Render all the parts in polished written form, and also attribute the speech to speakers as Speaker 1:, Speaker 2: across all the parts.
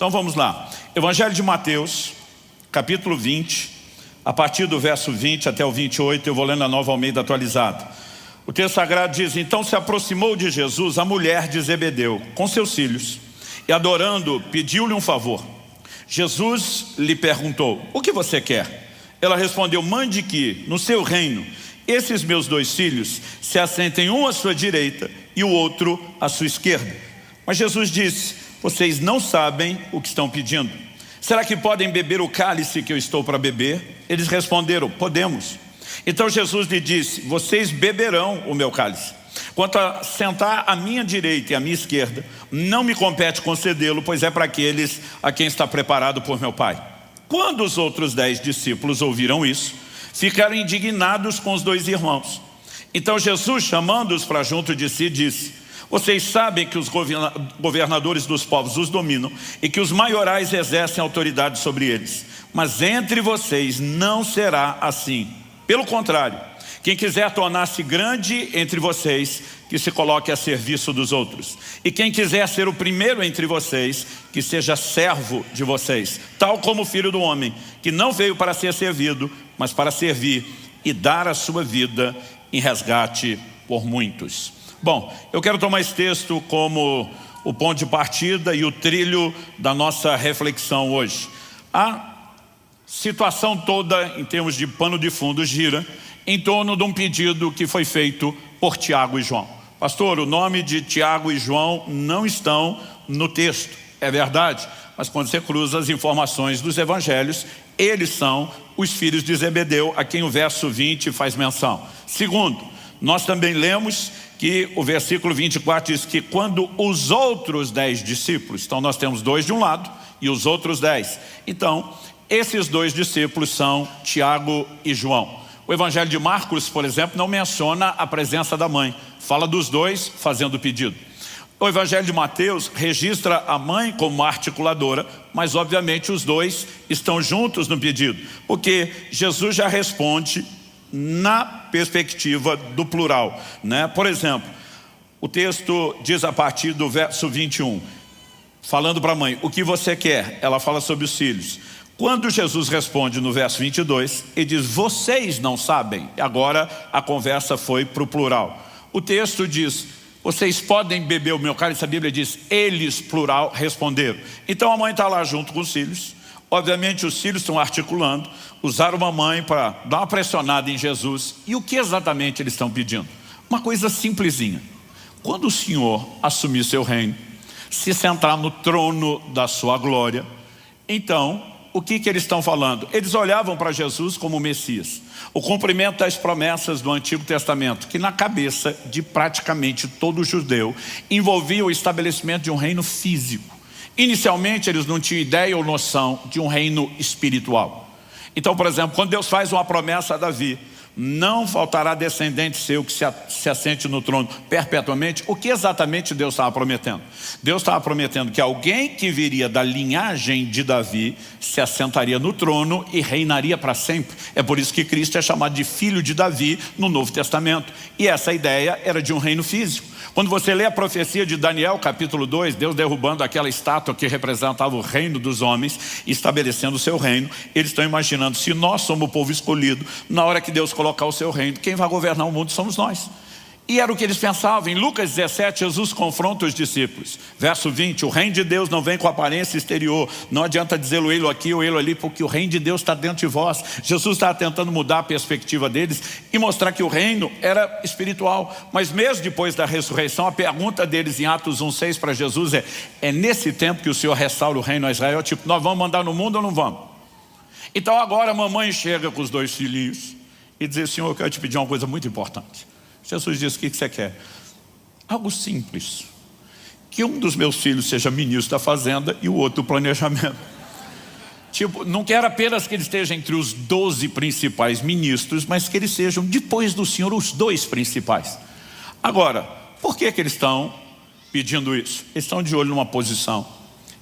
Speaker 1: Então vamos lá. Evangelho de Mateus, capítulo 20, a partir do verso 20 até o 28, eu vou lendo a Nova Almeida atualizada. O texto sagrado diz: então se aproximou de Jesus a mulher de Zebedeu, com seus filhos, e adorando, pediu-lhe um favor. Jesus lhe perguntou: o que você quer? Ela respondeu: mande que, no seu reino, esses meus 2 filhos se assentem, um à sua direita e o outro à sua esquerda. Mas Jesus disse: vocês não sabem o que estão pedindo. Será que podem beber o cálice que eu estou para beber? Eles responderam: podemos. Então Jesus lhe disse: vocês beberão o meu cálice. Quanto a sentar à minha direita e à minha esquerda, não me compete concedê-lo, pois é para aqueles a quem está preparado por meu Pai. Quando os outros 10 discípulos ouviram isso, ficaram indignados com os 2 irmãos. Então Jesus, chamando-os para junto de si, disse: vocês sabem que os governadores dos povos os dominam e que os maiorais exercem autoridade sobre eles. Mas entre vocês não será assim. Pelo contrário, quem quiser tornar-se grande entre vocês, que se coloque a serviço dos outros. E quem quiser ser o primeiro entre vocês, que seja servo de vocês. Tal como o Filho do Homem, que não veio para ser servido, mas para servir e dar a sua vida em resgate por muitos. Bom, eu quero tomar esse texto como o ponto de partida e o trilho da nossa reflexão hoje. A situação toda, em termos de pano de fundo, gira em torno de um pedido que foi feito por Tiago e João. Pastor, o nome de Tiago e João não estão no texto, é verdade, mas quando você cruza as informações dos evangelhos, eles são os filhos de Zebedeu, a quem o verso 20 faz menção. Segundo, nós também lemos que o versículo 24 diz que quando os outros 10 discípulos, então nós temos 2 de um lado e os outros 10. Então, esses 2 discípulos são Tiago e João. O Evangelho de Marcos, por exemplo, não menciona a presença da mãe. Fala dos 2 fazendo o pedido. O Evangelho de Mateus registra a mãe como articuladora, mas obviamente os 2 estão juntos no pedido, porque Jesus já responde na perspectiva do plural, né? Por exemplo, o texto diz a partir do verso 21, falando para a mãe: o que você quer? Ela fala sobre os filhos. Quando Jesus responde no verso 22, ele diz: vocês não sabem. Agora a conversa foi para o plural. O texto diz: vocês podem beber o meu cálice. A Bíblia diz: eles, plural, responderam. Então a mãe está lá junto com os filhos. Obviamente os filhos estão articulando, usaram uma mãe para dar uma pressionada em Jesus. E o que exatamente eles estão pedindo? Uma coisa simplesinha: quando o Senhor assumir seu reino, se sentar no trono da sua glória, então o que eles estão falando? Eles olhavam para Jesus como o Messias, o cumprimento das promessas do Antigo Testamento, que na cabeça de praticamente todo judeu envolvia o estabelecimento de um reino físico. Inicialmente eles não tinham ideia ou noção de um reino espiritual. Então, por exemplo, quando Deus faz uma promessa a Davi: não faltará descendente seu que se assente no trono perpetuamente. O que exatamente Deus estava prometendo? Deus estava prometendo que alguém que viria da linhagem de Davi se assentaria no trono e reinaria para sempre. É por isso que Cristo é chamado de filho de Davi no Novo Testamento. E essa ideia era de um reino físico. Quando você lê a profecia de Daniel, capítulo 2, Deus derrubando aquela estátua que representava o reino dos homens, estabelecendo o seu reino, eles estão imaginando: se nós somos o povo escolhido, na hora que Deus colocar o seu reino, quem vai governar o mundo somos nós. E era o que eles pensavam. Em Lucas 17, Jesus confronta os discípulos. Verso 20, o reino de Deus não vem com aparência exterior. Não adianta dizê-lo ele aqui ou ele ali, porque o reino de Deus está dentro de vós. Jesus estava tentando mudar a perspectiva deles e mostrar que o reino era espiritual. Mas mesmo depois da ressurreição, a pergunta deles em Atos 1,6 para Jesus é nesse tempo que o Senhor restaura o reino a Israel? Tipo, nós vamos mandar no mundo ou não vamos? Então agora a mamãe chega com os 2 filhinhos e diz: Senhor, eu quero te pedir uma coisa muito importante. Jesus diz: o que você quer? Algo simples: que um dos meus filhos seja ministro da fazenda e o outro do planejamento. Tipo, não quero apenas que ele esteja entre os 12 principais ministros, mas que eles sejam, depois do Senhor, os 2 principais. Agora, por que eles estão pedindo isso? Eles estão de olho numa posição.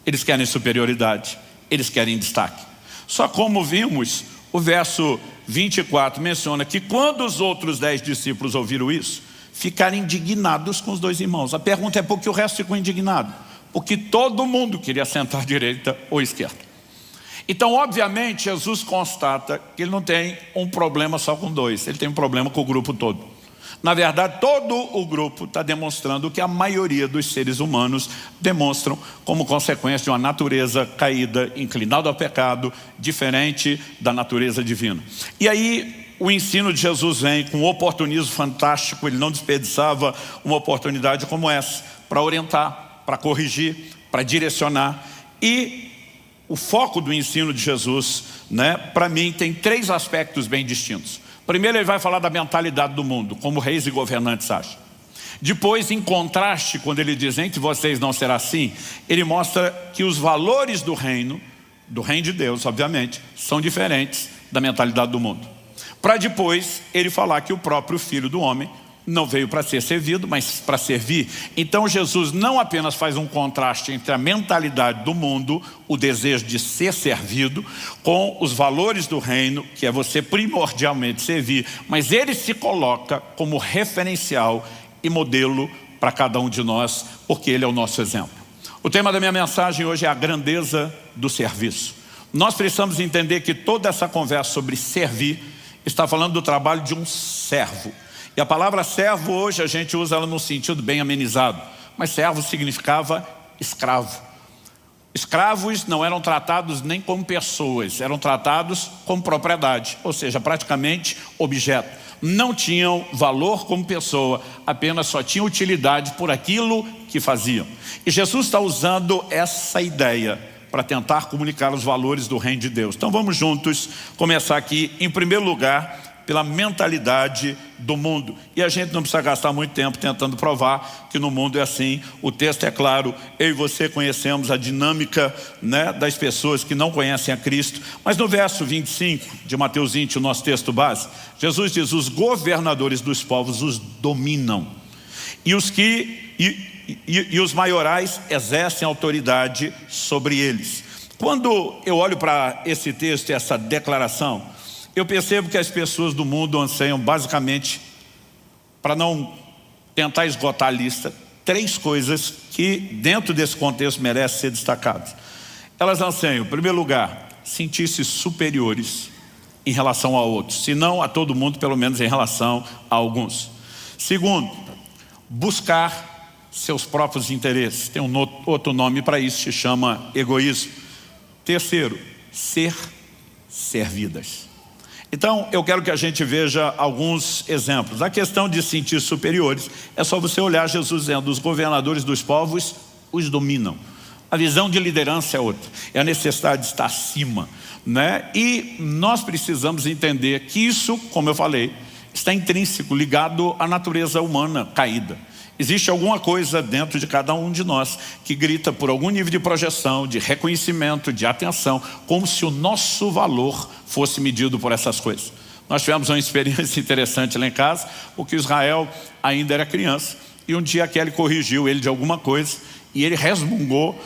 Speaker 1: Eles querem superioridade, eles querem destaque. Só como vimos, o verso 24 menciona que quando os outros 10 discípulos ouviram isso, ficaram indignados com os 2 irmãos. A pergunta é: por que o resto ficou indignado? porque todo mundo queria sentar à direita ou à esquerda. Então, obviamente, Jesus constata que ele não tem um problema só com dois, ele tem um problema com o grupo todo. Na verdade, todo o grupo está demonstrando o que a maioria dos seres humanos demonstram como consequência de uma natureza caída, inclinada ao pecado, diferente da natureza divina. E aí, o ensino de Jesus vem com um oportunismo fantástico. Ele não desperdiçava uma oportunidade como essa para orientar, para corrigir, para direcionar. E o foco do ensino de Jesus, para mim, tem três aspectos bem distintos. Primeiro, ele vai falar da mentalidade do mundo, como reis e governantes acham. Depois, em contraste, quando ele diz entre vocês não será assim, ele mostra que os valores do reino de Deus, obviamente, são diferentes da mentalidade do mundo. Para depois ele falar que o próprio Filho do Homem não veio para ser servido, mas para servir. Então Jesus não apenas faz um contraste entre a mentalidade do mundo, o desejo de ser servido, com os valores do reino, que é você primordialmente servir, mas ele se coloca como referencial e modelo para cada um de nós, porque ele é o nosso exemplo. O tema da minha mensagem hoje é a grandeza do serviço. Nós precisamos entender que toda essa conversa sobre servir está falando do trabalho de um servo. E a palavra servo hoje a gente usa ela num sentido bem amenizado, mas servo significava escravo. Escravos não eram tratados nem como pessoas, eram tratados como propriedade, ou seja, praticamente objeto. Não tinham valor como pessoa, apenas só tinham utilidade por aquilo que faziam. E Jesus está usando essa ideia para tentar comunicar os valores do reino de Deus. Então vamos juntos começar aqui, em primeiro lugar, pela mentalidade do mundo. E a gente não precisa gastar muito tempo tentando provar que no mundo é assim. O texto é claro, eu e você conhecemos a dinâmica das pessoas que não conhecem a Cristo. Mas no verso 25 de Mateus 20, o nosso texto base, Jesus diz: os governadores dos povos os dominam, e os maiorais exercem autoridade sobre eles. Quando eu olho para esse texto e essa declaração, eu percebo que as pessoas do mundo anseiam basicamente, para não tentar esgotar a lista, três coisas que dentro desse contexto merecem ser destacadas. Elas anseiam, em primeiro lugar, sentir-se superiores em relação a outros, se não a todo mundo, pelo menos em relação a alguns. Segundo, buscar seus próprios interesses. Tem um outro nome para isso, se chama egoísmo. Terceiro, ser servidas. Então, eu quero que a gente veja alguns exemplos. A questão de se sentir superiores, é só você olhar Jesus dizendo: os governadores dos povos os dominam. A visão de liderança é outra, é a necessidade de estar acima, E nós precisamos entender que isso, como eu falei, está intrínseco, ligado à natureza humana caída. Existe alguma coisa dentro de cada um de nós que grita por algum nível de projeção, de reconhecimento, de atenção, como se o nosso valor fosse medido por essas coisas. Nós tivemos uma experiência interessante lá em casa, porque Israel ainda era criança, e um dia a Kelly corrigiu ele de alguma coisa, e ele resmungou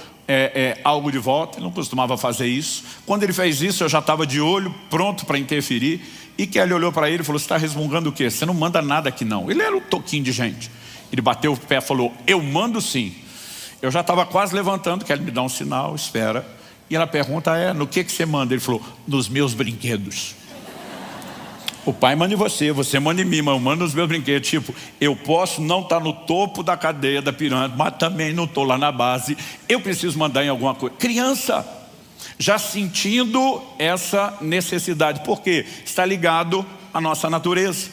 Speaker 1: algo de volta. Ele não costumava fazer isso. Quando ele fez isso, eu já estava de olho, pronto para interferir, e Kelly olhou para ele e falou: você está resmungando o quê? Você não manda nada aqui não. Ele era um toquinho de gente. Ele bateu o pé e falou: eu mando sim. Eu já estava quase levantando, que ele me dá um sinal, espera. E ela pergunta: no que você manda? Ele falou: nos meus brinquedos. O pai manda em você, você manda em mim, mas eu mando nos meus brinquedos. Tipo, eu posso não estar no topo da cadeia da pirâmide, mas também não estou lá na base. Eu preciso mandar em alguma coisa. Criança, já sentindo essa necessidade. Por quê? Está ligado à nossa natureza.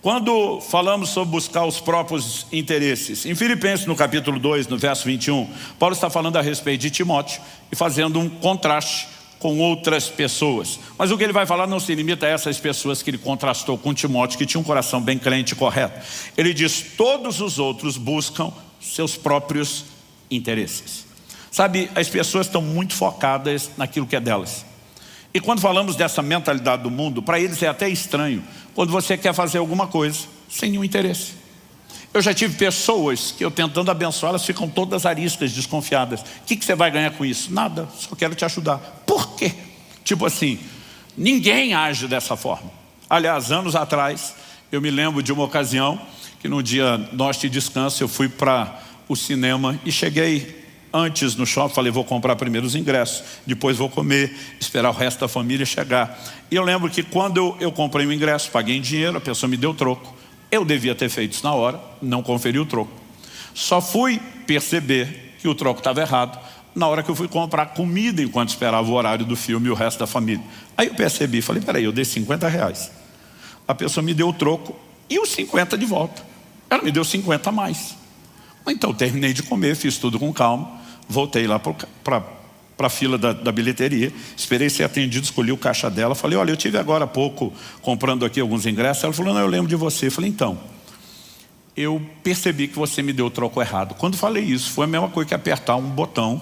Speaker 1: Quando falamos sobre buscar os próprios interesses, em Filipenses no capítulo 2, no verso 21, Paulo está falando a respeito de Timóteo e fazendo um contraste com outras pessoas. Mas o que ele vai falar não se limita a essas pessoas que ele contrastou com Timóteo, que tinha um coração bem crente e correto. Ele diz: todos os outros buscam seus próprios interesses. Sabe, as pessoas estão muito focadas naquilo que é delas. E quando falamos dessa mentalidade do mundo, para eles é até estranho quando você quer fazer alguma coisa sem nenhum interesse. Eu já tive pessoas que eu tentando abençoar, elas ficam todas ariscas, desconfiadas. O que você vai ganhar com isso? Nada, só quero te ajudar. Por quê? Tipo assim, ninguém age dessa forma. Aliás, anos atrás, eu me lembro de uma ocasião que no dia nosso de descanso eu fui para o cinema e cheguei antes no shopping, falei, vou comprar primeiro os ingressos, depois vou comer, esperar o resto da família chegar. E eu lembro que quando eu comprei o ingresso, paguei em dinheiro, a pessoa me deu troco. Eu devia ter feito isso na hora, não conferi o troco. Só fui perceber que o troco estava errado na hora que eu fui comprar comida enquanto esperava o horário do filme e o resto da família. Aí eu percebi, falei, peraí, eu dei R$50. A pessoa me deu o troco e os 50 de volta. Ela me deu 50 a mais. Então eu terminei de comer, fiz tudo com calma, voltei lá para a fila da bilheteria, esperei ser atendido, escolhi o caixa dela, falei, olha, eu tive agora há pouco comprando aqui alguns ingressos. Ela falou, não, eu lembro de você. Eu falei, então, eu percebi que você me deu o troco errado. Quando falei isso, foi a mesma coisa que apertar um botão,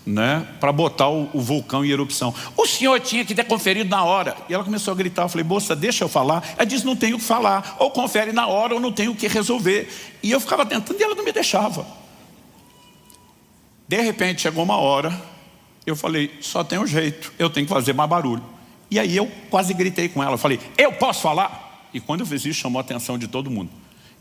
Speaker 1: né, para botar o vulcão em erupção. O senhor tinha que ter conferido na hora. E ela começou a gritar, eu falei, moça, deixa eu falar. Ela disse, não tenho o que falar, ou confere na hora ou não tenho o que resolver. E eu ficava tentando e ela não me deixava. De repente chegou uma hora, eu falei, só tem um jeito, eu tenho que fazer mais barulho. E aí eu quase gritei com ela, eu falei, eu posso falar? E quando eu fiz isso, chamou a atenção de todo mundo.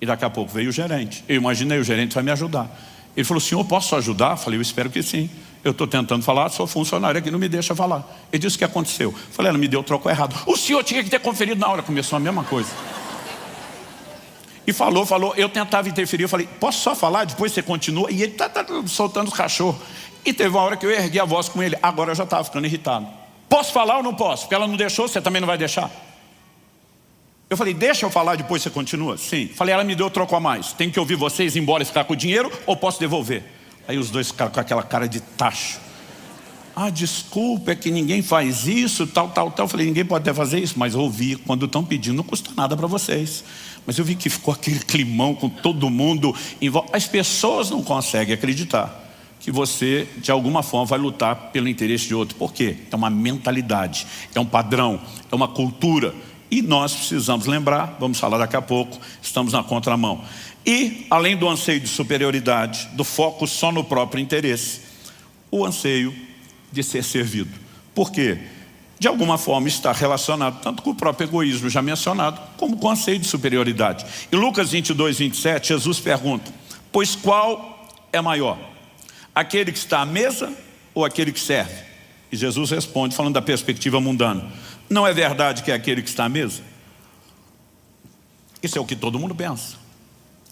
Speaker 1: E daqui a pouco veio o gerente. Eu imaginei, o gerente vai me ajudar. Ele falou, senhor, posso ajudar? Eu falei, eu espero que sim. Eu estou tentando falar, sou funcionário aqui, não me deixa falar. Ele disse, o que aconteceu? Eu falei, ela me deu o troco errado. O senhor tinha que ter conferido na hora. Começou a mesma coisa. E falou, eu tentava interferir. Eu falei, posso só falar? Depois você continua. E ele tá soltando os cachorros. E teve uma hora que eu ergui a voz com ele. Agora eu já estava ficando irritado. Posso falar ou não posso? Porque ela não deixou, você também não vai deixar? Eu falei, deixa eu falar, depois você continua? Sim. Falei, ela me deu o troco a mais. Tenho que ouvir vocês ir embora e ficar com o dinheiro ou posso devolver? Aí os dois ficaram com aquela cara de tacho. Ah, desculpa, é que ninguém faz isso, tal. Eu falei, ninguém pode até fazer isso, mas eu ouvi, quando estão pedindo, não custa nada para vocês. Mas eu vi que ficou aquele climão com todo mundo em volta. As pessoas não conseguem acreditar que você, de alguma forma, vai lutar pelo interesse de outro. Por quê? É uma mentalidade, é um padrão, é uma cultura. E nós precisamos lembrar, vamos falar daqui a pouco, estamos na contramão. E, além do anseio de superioridade, do foco só no próprio interesse, o anseio de ser servido. Por quê? De alguma forma está relacionado tanto com o próprio egoísmo já mencionado, como com o anseio de superioridade. Em Lucas 22, 27, Jesus pergunta, pois qual é maior? Aquele que está à mesa ou aquele que serve? E Jesus responde, falando da perspectiva mundana, não é verdade que é aquele que está à mesa? Isso é o que todo mundo pensa.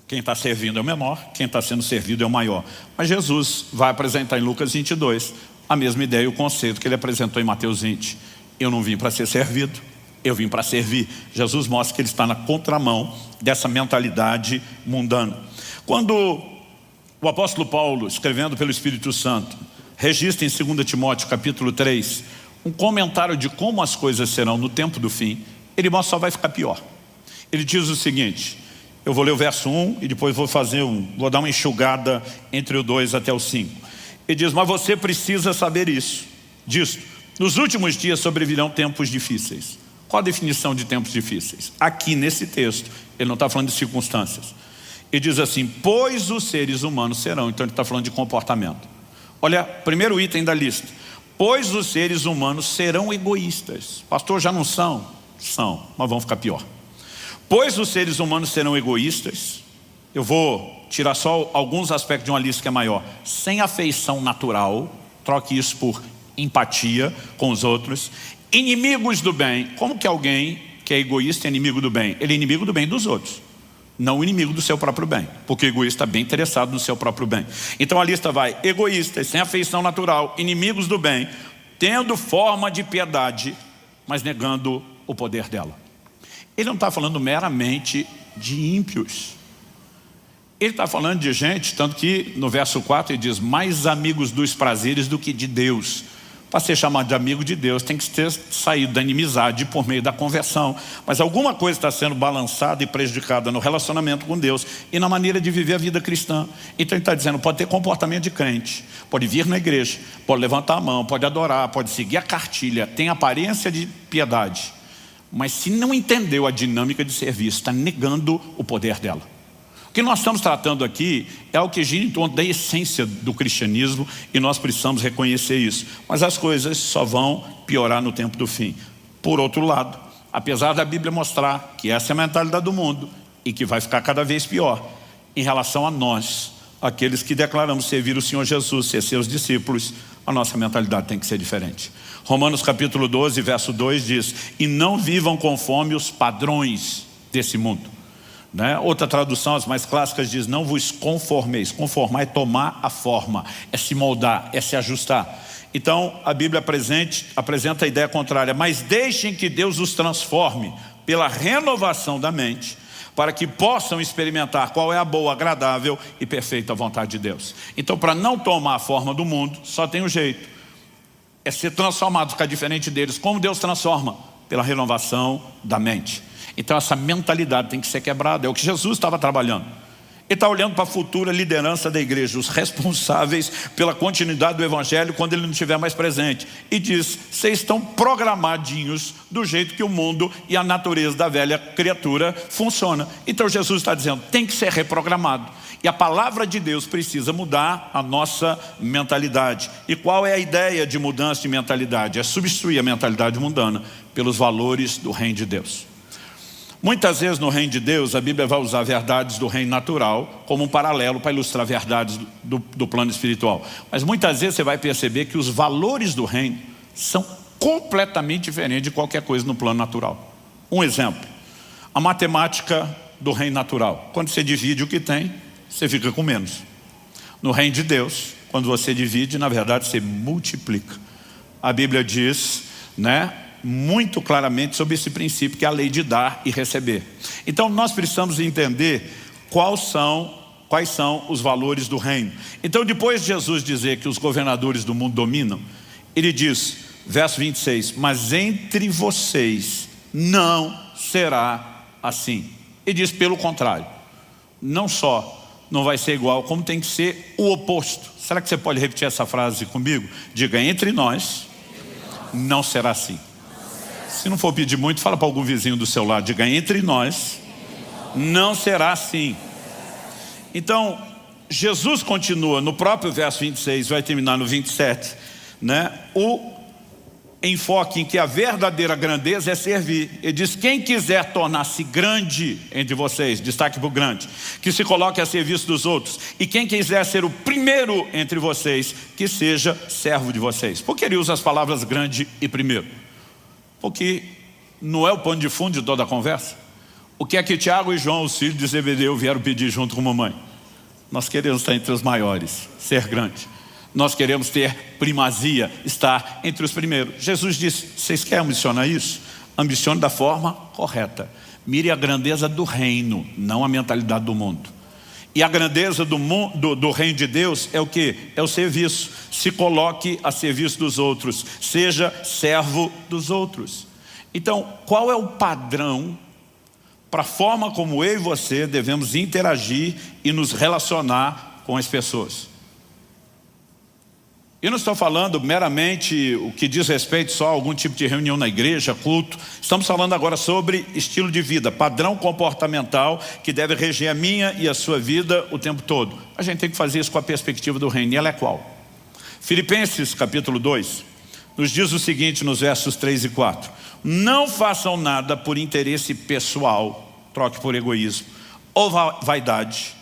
Speaker 1: Quem está servindo é o menor, quem está sendo servido é o maior. Mas Jesus vai apresentar em Lucas 22 a mesma ideia e o conceito que ele apresentou em Mateus 20. Eu não vim para ser servido, eu vim para servir. Jesus mostra que ele está na contramão dessa mentalidade mundana. Quando o apóstolo Paulo, escrevendo pelo Espírito Santo, registra em 2 Timóteo capítulo 3, um comentário de como as coisas serão no tempo do fim, ele mostra que só vai ficar pior. Ele diz o seguinte, eu vou ler o verso 1 e depois vou dar uma enxugada entre o 2 até o 5. Ele diz, mas você precisa saber disso. Nos últimos dias sobrevirão tempos difíceis. Qual a definição de tempos difíceis? Aqui nesse texto, ele não está falando de circunstâncias. Ele diz assim, pois os seres humanos serão, então ele está falando de comportamento. Olha, primeiro item da lista. Pois os seres humanos serão egoístas. Pastor, já não são? São, mas vão ficar pior. Pois os seres humanos serão egoístas. Eu vou tirar só alguns aspectos de uma lista que é maior. Sem afeição natural, troque isso por empatia com os outros. Inimigos do bem. Como que alguém que é egoísta é inimigo do bem? Ele é inimigo do bem dos outros, não inimigo do seu próprio bem, porque o egoísta está bem interessado no seu próprio bem. Então a lista vai, egoístas, sem afeição natural, inimigos do bem, tendo forma de piedade, mas negando o poder dela. Ele não está falando meramente de ímpios. Ele está falando de gente, tanto que no verso 4 ele diz, mais amigos dos prazeres do que de Deus. Para ser chamado de amigo de Deus, tem que ter saído da inimizade por meio da conversão. Mas alguma coisa está sendo balançada e prejudicada no relacionamento com Deus e na maneira de viver a vida cristã. Então ele está dizendo, pode ter comportamento de crente, pode vir na igreja, pode levantar a mão, pode adorar, pode seguir a cartilha, tem aparência de piedade. Mas se não entendeu a dinâmica de serviço, está negando o poder dela. O que nós estamos tratando aqui é o que gira em torno da essência do cristianismo e nós precisamos reconhecer isso. Mas as coisas só vão piorar no tempo do fim. Por outro lado, apesar da Bíblia mostrar que essa é a mentalidade do mundo e que vai ficar cada vez pior, em relação a nós aqueles que declaramos servir o Senhor Jesus, ser seus discípulos, a nossa mentalidade tem que ser diferente. Romanos capítulo 12, verso 2 diz: e não vivam conforme os padrões desse mundo. Outra tradução, as mais clássicas, diz: não vos conformeis. Conformar é tomar a forma, é se moldar, é se ajustar. Então a Bíblia apresenta a ideia contrária: mas deixem que Deus os transforme pela renovação da mente, para que possam experimentar qual é a boa, agradável e perfeita vontade de Deus. Então, para não tomar a forma do mundo, só tem um jeito: é ser transformado, ficar diferente deles. Como Deus transforma? Pela renovação da mente. Então essa mentalidade tem que ser quebrada. É o que Jesus estava trabalhando. Ele está olhando para a futura liderança da igreja, os responsáveis pela continuidade do evangelho quando ele não estiver mais presente, e diz: vocês estão programadinhos do jeito que o mundo e a natureza da velha criatura funciona. Então Jesus está dizendo: tem que ser reprogramado. E a palavra de Deus precisa mudar a nossa mentalidade. E qual é a ideia de mudança de mentalidade? É substituir a mentalidade mundana pelos valores do reino de Deus. Muitas vezes no reino de Deus a Bíblia vai usar verdades do reino natural como um paralelo para ilustrar verdades do plano espiritual. Mas muitas vezes você vai perceber que os valores do reino são completamente diferentes de qualquer coisa no plano natural. Um exemplo: a matemática do reino natural. Quando você divide o que tem, você fica com menos. No reino de Deus, quando você divide, na verdade você multiplica. A Bíblia diz, muito claramente sobre esse princípio, que é a lei de dar e receber. Então nós precisamos entender quais são os valores do reino. Então, depois de Jesus dizer que os governadores do mundo dominam, ele diz, verso 26, mas entre vocês não será assim. Ele diz pelo contrário, não só não vai ser igual, como tem que ser o oposto. Será que você pode repetir essa frase comigo? Diga: entre nós não será assim. Se não for pedir muito, fala para algum vizinho do seu lado. Diga: entre nós não será assim. Então Jesus continua no próprio verso 26, vai terminar no 27, o enfoque em que a verdadeira grandeza é servir. Ele diz: quem quiser tornar-se grande entre vocês, destaque para o grande, que se coloque a serviço dos outros. E quem quiser ser o primeiro entre vocês, que seja servo de vocês. Por que ele usa as palavras grande e primeiro? Porque não é o pano de fundo de toda a conversa. O que é que Tiago e João, os filhos de Zebedeu, vieram pedir junto com a mamãe? Nós queremos estar entre os maiores, ser grande. Nós queremos ter primazia, estar entre os primeiros. Jesus disse: vocês querem ambicionar isso? Ambicione da forma correta. Mire a grandeza do reino, não a mentalidade do mundo. E a grandeza do reino de Deus é o quê? É o serviço. Se coloque a serviço dos outros. Seja servo dos outros. Então, qual é o padrão para a forma como eu e você devemos interagir e nos relacionar com as pessoas? Eu não estou falando meramente o que diz respeito só a algum tipo de reunião na igreja, culto. Estamos falando agora sobre estilo de vida, padrão comportamental que deve reger a minha e a sua vida o tempo todo. A gente tem que fazer isso com a perspectiva do reino. E ela é qual? Filipenses capítulo 2 nos diz o seguinte nos versos 3 e 4. Não façam nada por interesse pessoal, troque por egoísmo, ou vaidade,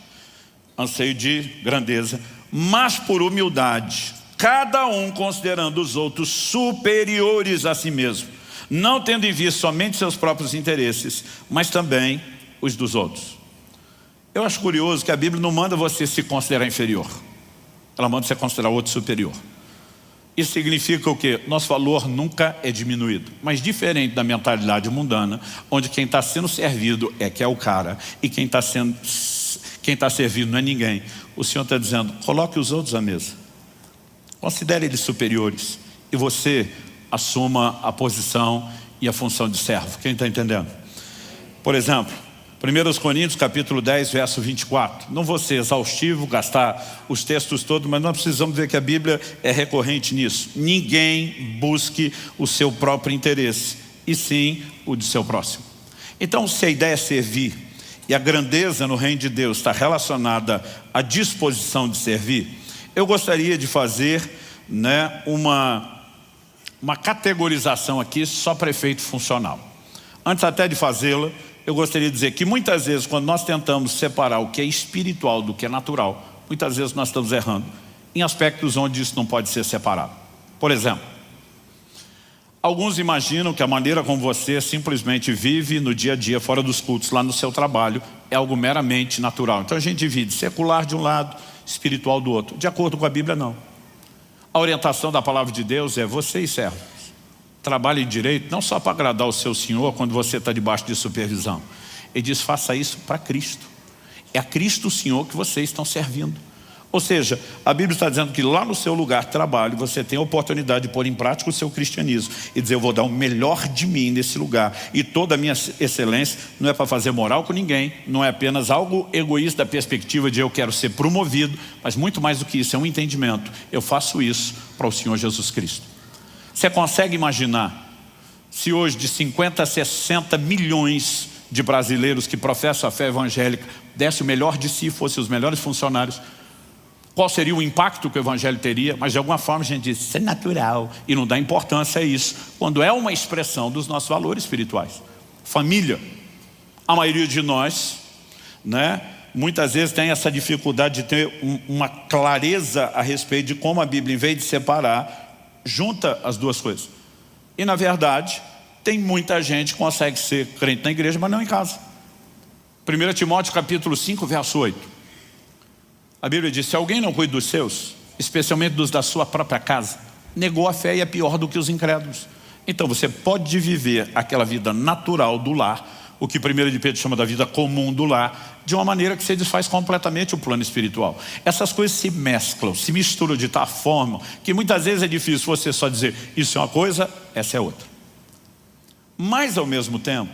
Speaker 1: anseio de grandeza, mas por humildade, cada um considerando os outros superiores a si mesmo, não tendo em vista somente seus próprios interesses, mas também os dos outros. Eu acho curioso que a Bíblia não manda você se considerar inferior. Ela manda você considerar outro superior. Isso significa o quê? Nosso valor nunca é diminuído. Mas diferente da mentalidade mundana, onde quem está sendo servido é que é o cara, e quem está servindo não é ninguém. O Senhor está dizendo: coloque os outros à mesa. Considere eles superiores. E você assuma a posição e a função de servo. Quem está entendendo? Por exemplo, 1 Coríntios capítulo 10, verso 24. Não vou ser exaustivo, gastar os textos todos, mas nós precisamos ver que a Bíblia é recorrente nisso. Ninguém busque o seu próprio interesse, e sim o de seu próximo. Então, se a ideia é servir, e a grandeza no reino de Deus está relacionada à disposição de servir, eu gostaria de fazer uma categorização aqui só para efeito funcional. Antes até de fazê-la, eu gostaria de dizer que muitas vezes, quando nós tentamos separar o que é espiritual do que é natural, muitas vezes nós estamos errando em aspectos onde isso não pode ser separado. Por exemplo, alguns imaginam que a maneira como você simplesmente vive no dia a dia, fora dos cultos, lá no seu trabalho, é algo meramente natural. Então a gente divide secular de um lado, espiritual do outro. De acordo com a Bíblia, não. A orientação da palavra de Deus é: vocês, servos, trabalhem direito, não só para agradar o seu Senhor quando você está debaixo de supervisão. Ele diz: faça isso para Cristo. É a Cristo o Senhor que vocês estão servindo. Ou seja, a Bíblia está dizendo que lá no seu lugar de trabalho você tem a oportunidade de pôr em prática o seu cristianismo e dizer: eu vou dar o melhor de mim nesse lugar, e toda a minha excelência não é para fazer moral com ninguém, não é apenas algo egoísta da perspectiva de eu quero ser promovido, mas muito mais do que isso, é um entendimento: eu faço isso para o Senhor Jesus Cristo. Você consegue imaginar se hoje de 50 a 60 milhões de brasileiros que professam a fé evangélica desse o melhor de si, fossem os melhores funcionários, qual seria o impacto que o evangelho teria? Mas de alguma forma a gente diz: isso é natural, e não dá importância a isso, quando é uma expressão dos nossos valores espirituais. Família. A maioria de nós, muitas vezes tem essa dificuldade de ter uma clareza a respeito de como a Bíblia, em vez de separar, junta as duas coisas. E na verdade, tem muita gente que consegue ser crente na igreja, mas não em casa. 1 Timóteo capítulo 5, verso 8. A Bíblia diz: se alguém não cuida dos seus, especialmente dos da sua própria casa, negou a fé e é pior do que os incrédulos. Então você pode viver aquela vida natural do lar, o que 1 de Pedro chama da vida comum do lar, de uma maneira que você desfaz completamente o plano espiritual. Essas coisas se mesclam, se misturam de tal forma que muitas vezes é difícil você só dizer: isso é uma coisa, essa é outra. Mas ao mesmo tempo,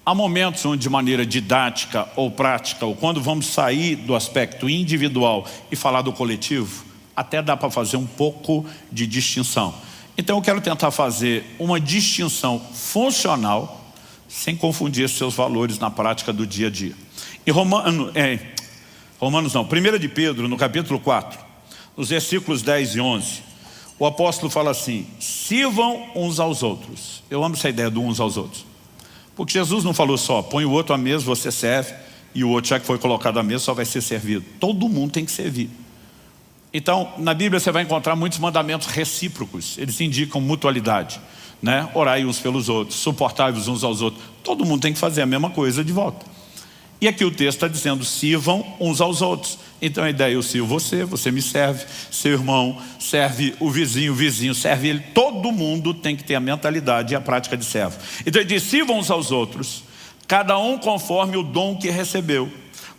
Speaker 1: há momentos onde, de maneira didática ou prática, ou quando vamos sair do aspecto individual e falar do coletivo, até dá para fazer um pouco de distinção. Então eu quero tentar fazer uma distinção funcional, sem confundir seus valores na prática do dia a dia. Em 1 de Pedro, no capítulo 4, nos versículos 10 e 11, o apóstolo fala assim: sirvam uns aos outros. Eu amo essa ideia do uns aos outros. Porque Jesus não falou só: põe o outro à mesa, você serve, e o outro, já que foi colocado à mesa, só vai ser servido. Todo mundo tem que servir. Então, na Bíblia você vai encontrar muitos mandamentos recíprocos. Eles indicam mutualidade, Orai uns pelos outros, suportai-vos uns aos outros. Todo mundo tem que fazer a mesma coisa de volta. E aqui o texto está dizendo: sirvam uns aos outros. Então a ideia: eu sirvo você, você me serve, seu irmão serve o vizinho serve ele. Todo mundo tem que ter a mentalidade e a prática de servo. Então ele diz: sirvam uns aos outros, cada um conforme o dom que recebeu,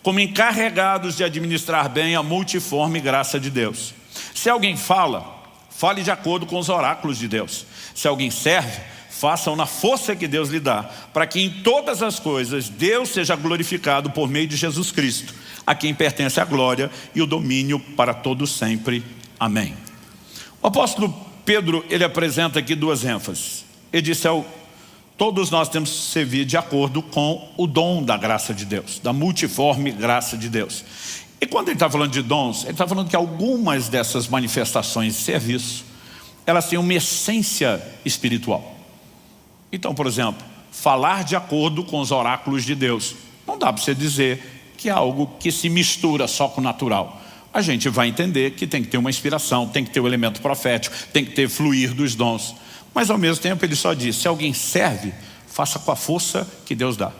Speaker 1: como encarregados de administrar bem a multiforme graça de Deus. Se alguém fala, fale de acordo com os oráculos de Deus. Se alguém serve, façam na força que Deus lhe dá, para que em todas as coisas Deus seja glorificado por meio de Jesus Cristo, a quem pertence a glória e o domínio para todos sempre. Amém. O apóstolo Pedro, ele apresenta aqui duas ênfases. Ele disse: todos nós temos que servir de acordo com o dom da graça de Deus, da multiforme graça de Deus. E quando ele está falando de dons, ele está falando que algumas dessas manifestações de serviço, elas têm uma essência espiritual. Então, por exemplo, falar de acordo com os oráculos de Deus. Não dá para você dizer que é algo que se mistura só com o natural. A gente vai entender que tem que ter uma inspiração, tem que ter o elemento profético, tem que ter fluir dos dons. Mas ao mesmo tempo ele só diz: se alguém serve, faça com a força que Deus dá.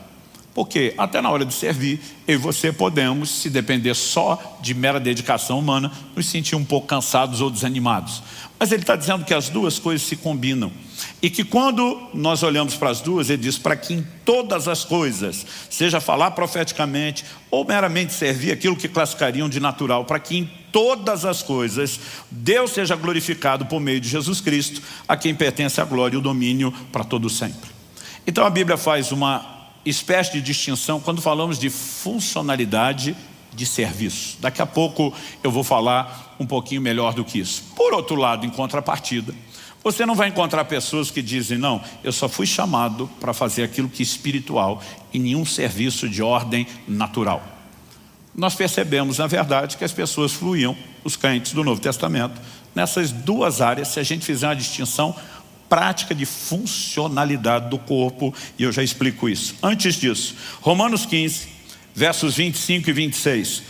Speaker 1: Porque até na hora de servir, eu e você podemos, se depender só de mera dedicação humana, nos sentir um pouco cansados ou desanimados. Mas ele está dizendo que as duas coisas se combinam. E que quando nós olhamos para as duas, ele diz: para que em todas as coisas, seja falar profeticamente ou meramente servir, aquilo que classificariam de natural, para que em todas as coisas Deus seja glorificado por meio de Jesus Cristo, a quem pertence a glória e o domínio para todo sempre. Então a Bíblia faz uma espécie de distinção quando falamos de funcionalidade de serviço. Daqui a pouco eu vou falar um pouquinho melhor do que isso. Por outro lado, em contrapartida, você não vai encontrar pessoas que dizem: não, eu só fui chamado para fazer aquilo que é espiritual e nenhum serviço de ordem natural. Nós percebemos, na verdade, que as pessoas fluíam, os crentes do Novo Testamento, nessas duas áreas, se a gente fizer uma distinção prática de funcionalidade do corpo, e eu já explico isso. Antes disso, Romanos 15, versos 25 e 26.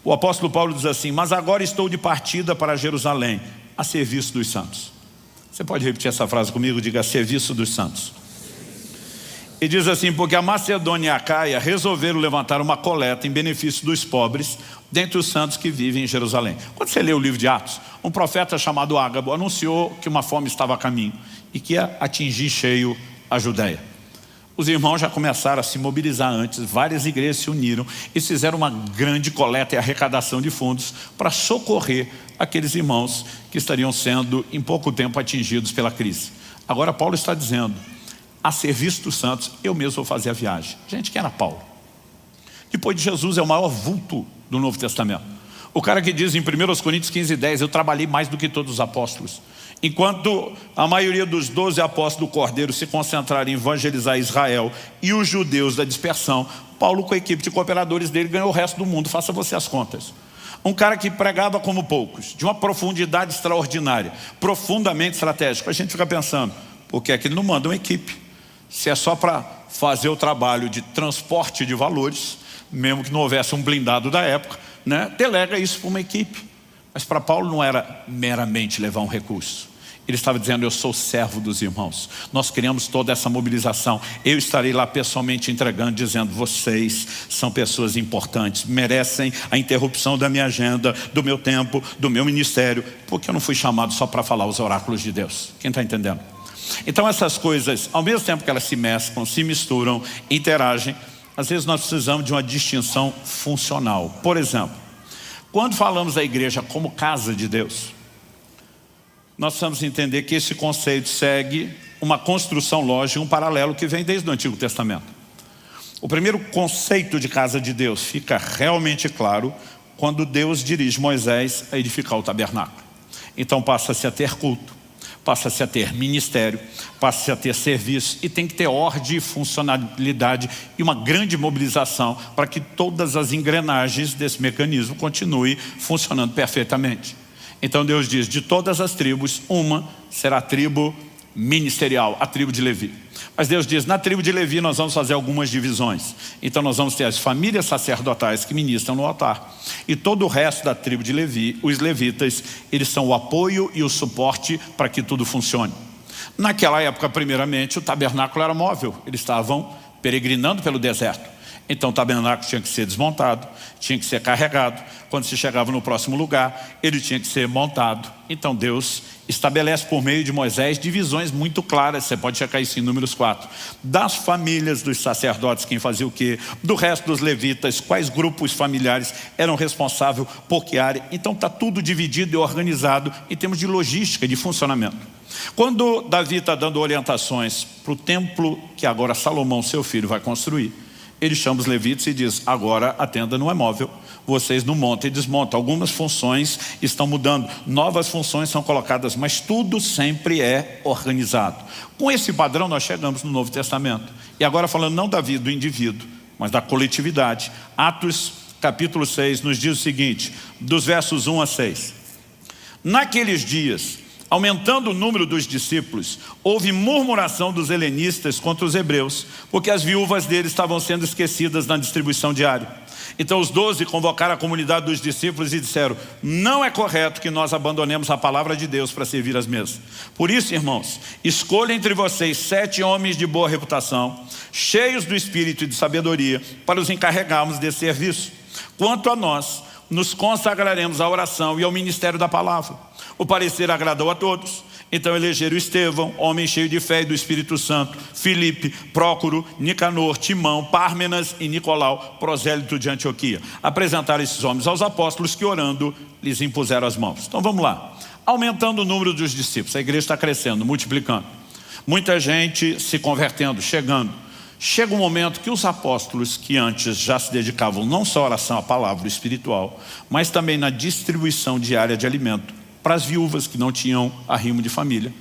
Speaker 1: O apóstolo Paulo diz assim: mas agora estou de partida para Jerusalém, a serviço dos santos. Você pode repetir essa frase comigo? Diga: a serviço dos santos. E diz assim: porque a Macedônia e a Acaia resolveram levantar uma coleta em benefício dos pobres dentre os santos que vivem em Jerusalém. Quando você lê o livro de Atos, um profeta chamado Ágabo anunciou que uma fome estava a caminho e que ia atingir cheio a Judéia. Os irmãos já começaram a se mobilizar antes, várias igrejas se uniram e fizeram uma grande coleta e arrecadação de fundos para socorrer aqueles irmãos que estariam sendo em pouco tempo atingidos pela crise. Agora Paulo está dizendo: a serviço dos santos, eu mesmo vou fazer a viagem. Gente, quem era Paulo? Depois de Jesus, é o maior vulto do Novo Testamento. O cara que diz em 1 Coríntios 15:10, eu trabalhei mais do que todos os apóstolos. Enquanto a maioria dos 12 apóstolos do Cordeiro se concentraram em evangelizar Israel e os judeus da dispersão, Paulo, com a equipe de cooperadores dele, ganhou o resto do mundo. Faça você as contas. Um cara que pregava como poucos, de uma profundidade extraordinária, profundamente estratégico. A gente fica pensando: por que é que ele não manda uma equipe? Se é só para fazer o trabalho de transporte de valores, mesmo que não houvesse um blindado da época, né? Delega isso para uma equipe. Mas para Paulo não era meramente levar um recurso. Ele estava dizendo: eu sou servo dos irmãos. Nós criamos toda essa mobilização. Eu estarei lá pessoalmente entregando, dizendo: vocês são pessoas importantes, merecem a interrupção da minha agenda, do meu tempo, do meu ministério, porque eu não fui chamado só para falar os oráculos de Deus. Quem está entendendo? Então essas coisas, ao mesmo tempo que elas se mesclam, se misturam, interagem, às vezes nós precisamos de uma distinção funcional. Por exemplo, quando falamos da igreja como casa de Deus, nós precisamos entender que esse conceito segue uma construção lógica, um paralelo que vem desde o Antigo Testamento. O primeiro conceito de casa de Deus fica realmente claro quando Deus dirige Moisés a edificar o tabernáculo. Então passa-se a ter culto, passa-se a ter ministério, passa-se a ter serviço, e tem que ter ordem e funcionalidade e uma grande mobilização para que todas as engrenagens desse mecanismo continuem funcionando perfeitamente. Então Deus diz: de todas as tribos, uma será a tribo ministerial, a tribo de Levi. Mas Deus diz: na tribo de Levi nós vamos fazer algumas divisões. Então nós vamos ter as famílias sacerdotais que ministram no altar. E todo o resto da tribo de Levi, os levitas, eles são o apoio e o suporte para que tudo funcione. Naquela época, primeiramente, o tabernáculo era móvel. Eles estavam peregrinando pelo deserto. Então o tabernáculo tinha que ser desmontado, tinha que ser carregado. Quando se chegava no próximo lugar, ele tinha que ser montado. Então Deus estabelece por meio de Moisés divisões muito claras. Você pode checar isso em Números 4. Das famílias dos sacerdotes, quem fazia o quê? Do resto dos levitas, quais grupos familiares eram responsáveis por que área. Então está tudo dividido e organizado em termos de logística, de funcionamento. Quando Davi está dando orientações para o templo que agora Salomão, seu filho, vai construir, ele chama os levitas e diz: agora a tenda não é móvel, vocês não montam e desmontam. Algumas funções estão mudando, novas funções são colocadas, mas tudo sempre é organizado. Com esse padrão nós chegamos no Novo Testamento. E agora falando não da vida do indivíduo, mas da coletividade. Atos capítulo 6 nos diz o seguinte, dos versos 1 a 6. Naqueles dias, aumentando o número dos discípulos, houve murmuração dos helenistas contra os hebreus, porque as viúvas deles estavam sendo esquecidas na distribuição diária. Então os 12 convocaram a comunidade dos discípulos e disseram: não é correto que nós abandonemos a palavra de Deus para servir as mesas. Por isso, irmãos, escolha entre vocês 7 homens de boa reputação, cheios do espírito e de sabedoria, para os encarregarmos desse serviço. Quanto a nós, nos consagraremos à oração e ao ministério da palavra. O parecer agradou a todos. Então elegeram Estevão, homem cheio de fé e do Espírito Santo, Filipe, Prócoro, Nicanor, Timão, Pármenas e Nicolau, prosélito de Antioquia. Apresentaram esses homens aos apóstolos que, orando, lhes impuseram as mãos. Então vamos lá. Aumentando o número dos discípulos, a igreja está crescendo, multiplicando. Muita gente se convertendo, chegando. Chega um momento que os apóstolos que antes já se dedicavam não só à oração, à palavra espiritual, mas também na distribuição diária de alimento para as viúvas que não tinham arrimo de família.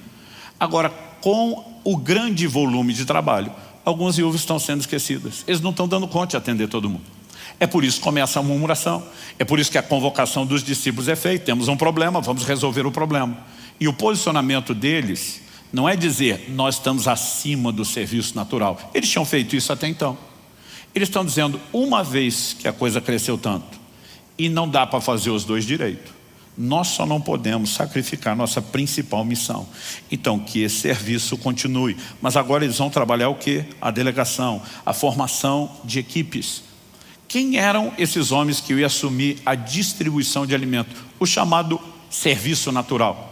Speaker 1: Agora, com o grande volume de trabalho, algumas viúvas estão sendo esquecidas. Eles não estão dando conta de atender todo mundo. É por isso que começa a murmuração. É por isso que a convocação dos discípulos é feita. Temos um problema, vamos resolver o problema. E o posicionamento deles não é dizer: nós estamos acima do serviço natural. Eles tinham feito isso até então. Eles estão dizendo: uma vez que a coisa cresceu tanto, E não dá para fazer os dois direito. Nós só não podemos sacrificar nossa principal missão. Então, que esse serviço continue. Mas agora eles vão trabalhar o quê? A delegação, a formação de equipes. Quem eram esses homens que iam assumir a distribuição de alimento? O chamado serviço natural.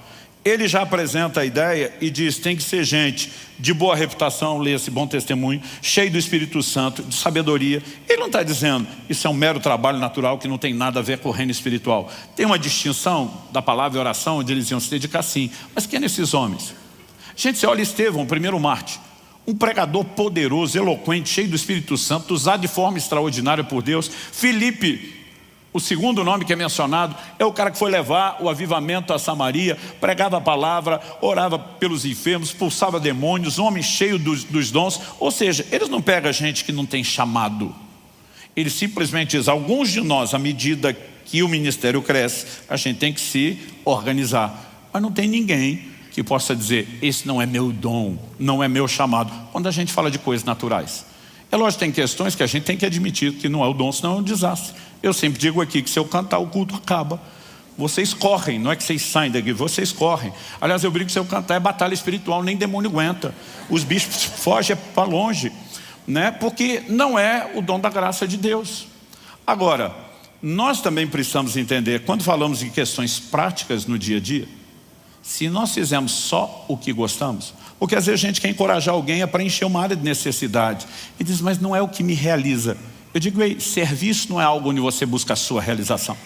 Speaker 1: Ele já apresenta a ideia e diz, tem que ser gente de boa reputação, leia-se bom testemunho, cheio do Espírito Santo, de sabedoria. Ele não está dizendo, isso é um mero trabalho natural que não tem nada a ver com o reino espiritual. Tem uma distinção da palavra e oração, onde eles iam se dedicar sim. Mas quem são esses homens? Gente, você olha Estevão, o primeiro mártir. Um pregador poderoso, eloquente, cheio do Espírito Santo, usado de forma extraordinária por Deus. Filipe, o segundo nome que é mencionado, é o cara que foi levar o avivamento a Samaria, pregava a palavra, orava pelos enfermos, expulsava demônios, homem cheio dos dons. Ou seja, eles não pegam gente que não tem chamado. Eles simplesmente dizem, alguns de nós, à medida que o ministério cresce, a gente tem que se organizar. Mas não tem ninguém que possa dizer, esse não é meu dom, não é meu chamado. Quando a gente fala de coisas naturais. É lógico, tem questões que a gente tem que admitir que não é o dom, senão é um desastre. Eu sempre digo aqui que se eu cantar, o culto acaba. Vocês correm, não é que vocês saem daqui, vocês correm. Aliás, eu brinco que se eu cantar é batalha espiritual, nem demônio aguenta. Os bichos fogem para longe, né? Porque não é o dom da graça de Deus. Agora, nós também precisamos entender, quando falamos em questões práticas no dia a dia, se nós fizermos só o que gostamos, porque às vezes a gente quer encorajar alguém a preencher uma área de necessidade, e diz, mas não é o que me realiza. Eu digo, ei, serviço não é algo onde você busca a sua realização.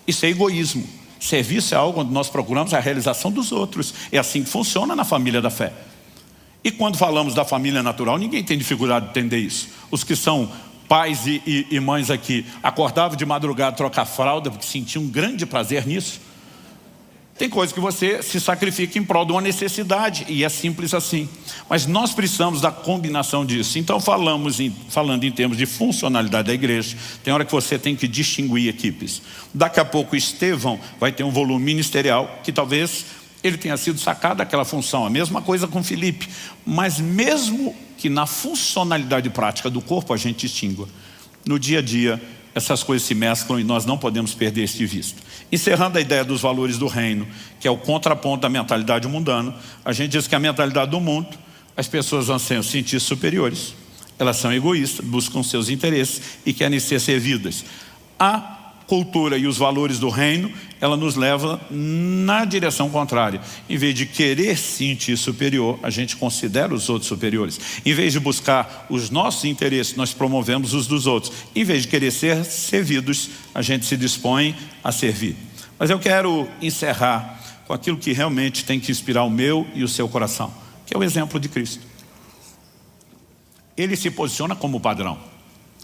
Speaker 1: Isso é egoísmo. Serviço é algo onde nós procuramos a realização dos outros. É assim que funciona na família da fé. E quando falamos da família natural, ninguém tem dificuldade de entender isso. Os que são pais e mães aqui, acordavam de madrugada trocar fralda, porque sentiam um grande prazer nisso. Tem coisa que você se sacrifica em prol de uma necessidade, e é simples assim. Mas nós precisamos da combinação disso. Então falando em termos de funcionalidade da igreja, tem hora que você tem que distinguir equipes. Daqui a pouco Estevão vai ter um volume ministerial, que talvez ele tenha sido sacado daquela função. A mesma coisa com Filipe. Mas mesmo que na funcionalidade prática do corpo a gente distingua, no dia a dia essas coisas se mesclam e nós não podemos perder isso de vista. Encerrando a ideia dos valores do reino, que é o contraponto da mentalidade mundana, a gente diz que a mentalidade do mundo, as pessoas vão se sentir superiores, elas são egoístas, buscam seus interesses e querem ser servidas. A cultura e os valores do reino, ela nos leva na direção contrária. Em vez de querer se sentir superior, a gente considera os outros superiores. Em vez de buscar os nossos interesses, nós promovemos os dos outros. Em vez de querer ser servidos, a gente se dispõe a servir. Mas eu quero encerrar com aquilo que realmente tem que inspirar o meu e o seu coração, que é o exemplo de Cristo. Ele se posiciona como padrão.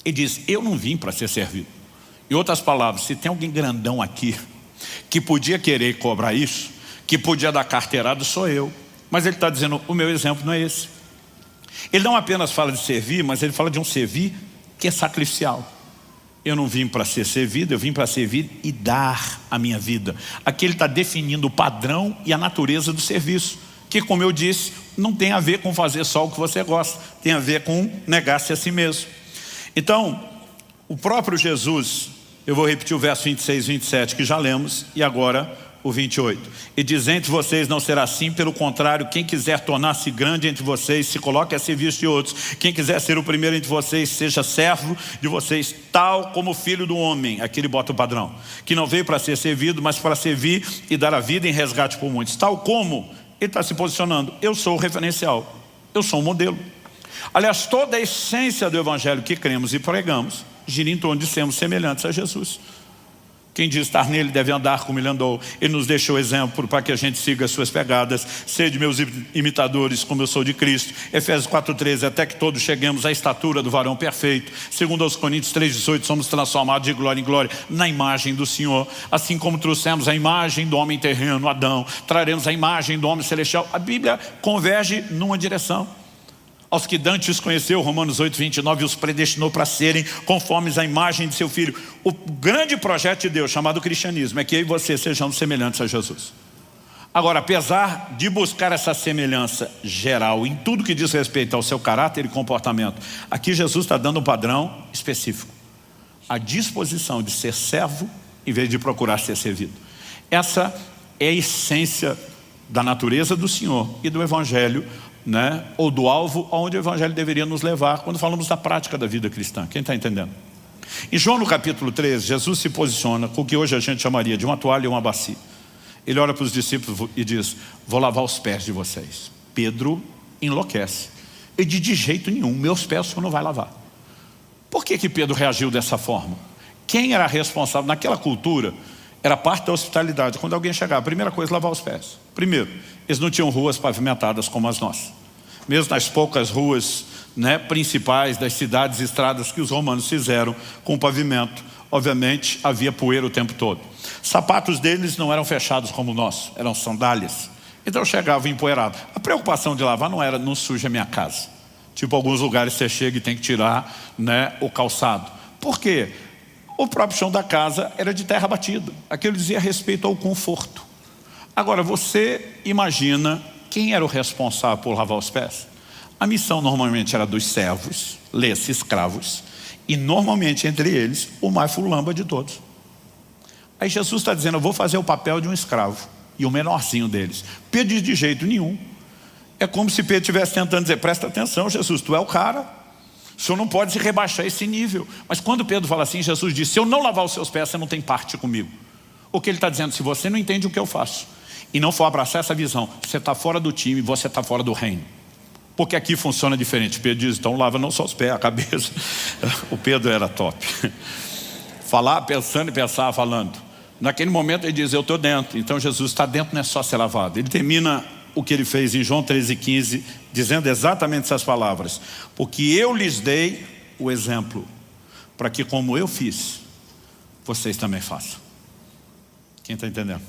Speaker 1: Ele diz, eu não vim para ser servido. Em outras palavras, se tem alguém grandão aqui que podia querer cobrar isso, que podia dar carteirada, sou eu. Mas ele está dizendo, o meu exemplo não é esse. Ele não apenas fala de servir, mas ele fala de um servir que é sacrificial. Eu não vim para ser servido, eu vim para servir e dar a minha vida. Aqui ele está definindo o padrão e a natureza do serviço, que, como eu disse, não tem a ver com fazer só o que você gosta, tem a ver com negar-se a si mesmo. Então, o próprio Jesus, eu vou repetir o verso 26 e 27 que já lemos, e agora o 28. E diz, entre vocês não será assim, pelo contrário, quem quiser tornar-se grande entre vocês, se coloque a serviço de outros. Quem quiser ser o primeiro entre vocês, seja servo de vocês, tal como o filho do homem. Aqui ele bota o padrão, que não veio para ser servido, mas para servir e dar a vida em resgate por muitos. Tal como ele está se posicionando, eu sou o referencial, eu sou o modelo. Aliás, toda a essência do evangelho que cremos e pregamos gira em torno de sermos semelhantes a Jesus. Quem diz estar nele deve andar como ele andou. Ele nos deixou exemplo para que a gente siga as suas pegadas. Sede meus imitadores como eu sou de Cristo. Efésios 4,13, até que todos cheguemos à estatura do varão perfeito. Segundo aos Coríntios 3,18, somos transformados de glória em glória na imagem do Senhor. Assim como trouxemos a imagem do homem terreno, Adão, traremos a imagem do homem celestial. A Bíblia converge numa direção. Aos que dantes conheceu, Romanos 8,29, os predestinou para serem conformes à imagem de seu Filho. O grande projeto de Deus, chamado cristianismo, é que eu e você sejamos semelhantes a Jesus. Agora, apesar de buscar essa semelhança geral em tudo que diz respeito ao seu caráter e comportamento, aqui Jesus está dando um padrão específico. A disposição de ser servo em vez de procurar ser servido. Essa é a essência da natureza do Senhor e do Evangelho, né? Ou do alvo aonde o Evangelho deveria nos levar quando falamos da prática da vida cristã. Quem está entendendo? Em João no capítulo 13, Jesus se posiciona com o que hoje a gente chamaria de uma toalha e uma bacia. Ele olha para os discípulos e diz: vou lavar os pés de vocês. Pedro enlouquece. Ele diz: de jeito nenhum, meus pés o Senhor não vai lavar. Por que Pedro reagiu dessa forma? Quem era responsável naquela cultura? Era parte da hospitalidade. Quando alguém chegava, a primeira coisa, lavar os pés. Primeiro, eles não tinham ruas pavimentadas como as nossas. Mesmo nas poucas ruas, né, principais das cidades e estradas que os romanos fizeram com pavimento, obviamente havia poeira o tempo todo. Sapatos deles não eram fechados como o nosso, eram sandálias. Então chegavam empoeirado. A preocupação de lavar não era: não suja a minha casa. Tipo, alguns lugares você chega e tem que tirar, né, o calçado. Por quê? O próprio chão da casa era de terra batida. Aquilo dizia respeito ao conforto. Agora, você imagina quem era o responsável por lavar os pés? A missão normalmente era dos servos, lê-se escravos, e normalmente entre eles o mais fulamba de todos. Aí Jesus está dizendo: eu vou fazer o papel de um escravo, e o menorzinho deles. Pedro diz: de jeito nenhum. É como se Pedro estivesse tentando dizer: presta atenção, Jesus, tu é o cara. O senhor não pode se rebaixar a esse nível. Mas quando Pedro fala assim, Jesus diz: se eu não lavar os seus pés, você não tem parte comigo. O que ele está dizendo: se você não entende o que eu faço e não for abraçar essa visão, você está fora do time, você está fora do reino. Porque aqui funciona diferente. Pedro diz: então lava não só os pés, a cabeça. O Pedro era top. Falar pensando e pensar falando. Naquele momento ele diz: eu estou dentro. Então Jesus está dentro, não é só ser lavado. Ele termina o que ele fez em João 13,15, dizendo exatamente essas palavras: porque eu lhes dei o exemplo, para que como eu fiz, vocês também façam. Quem está entendendo?